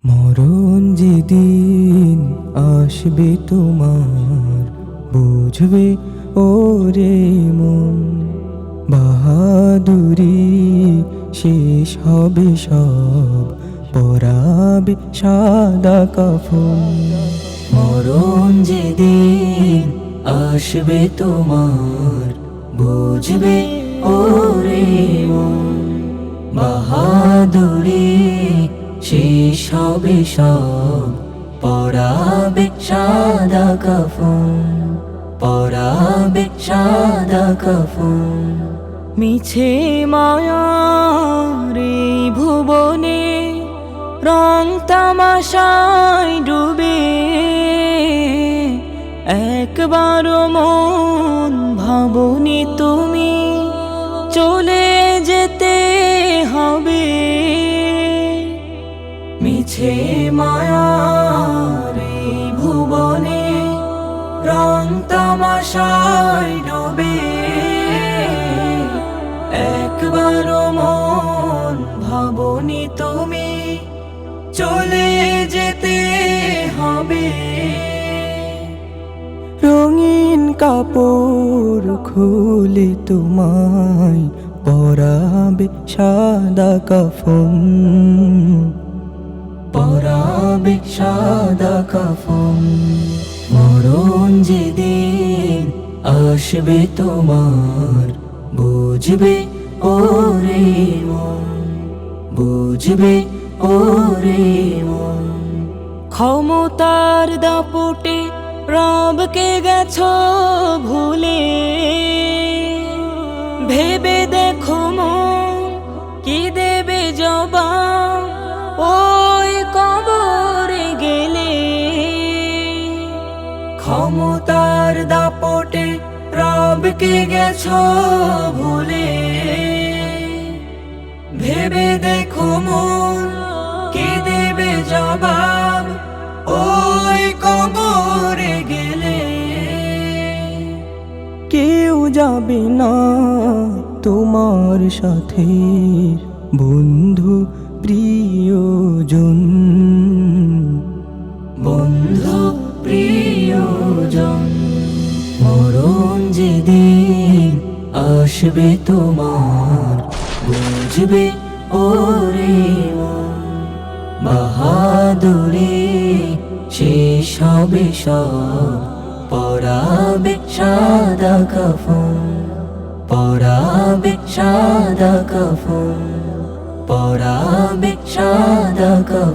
মরণ যেদিন আসবে তোমার, বুঝবে ওরে মন। বাহাদুরি শেষ হবে সব, পরাবে সাদা কাফন। মরণ যেদিন আসবে তোমার, বুঝবে ওরে মন। বাহাদুরি শেষ হবে সব, পরাবে সাদা কাফন, পরাবে সাদা কাফন। মিছে মায়ার এই ভুবনে রং তামাশায় ডুবে, একবারও মন ভাবনি তুমি চলে যেতে হবে। মিছে মায়ার এই ভুবনে রং তামাশায় ডুবে, একবারও মন ভাবনি তুমি চলে যেতে হবে। রঙিন কাপড় খুলে তোমায় পরাবে সাদা কাফন, পরাবে সাদা কাফন। মরণ যেদিন আসবে তোমার, বুঝবে ওরে মন, বুঝবে ওরে মন। ক্ষমতার দাপটে রবকে গেছো ভুলে, ভেবে দেখো মন কি দেবে জবাব ওই কবরে গেলে। ক্ষমতার দাপটে রবকে গেছো ভুলে, ভেবে দেখো মন কি দেবে জবাব ওই কবরে গেলে। কেউ যাবে না তোমার সাথে, বন্ধু প্রিয়জন, বন্ধু প্রিয়জন। মরণ যেদিন আসবে তোমার, বুঝবে ওরে মন। বাহাদুরি শেষ হবে সব, পরাবে সাদা কাফন, পরাবে সাদা কাফন, পরাবে সাদা কাফন।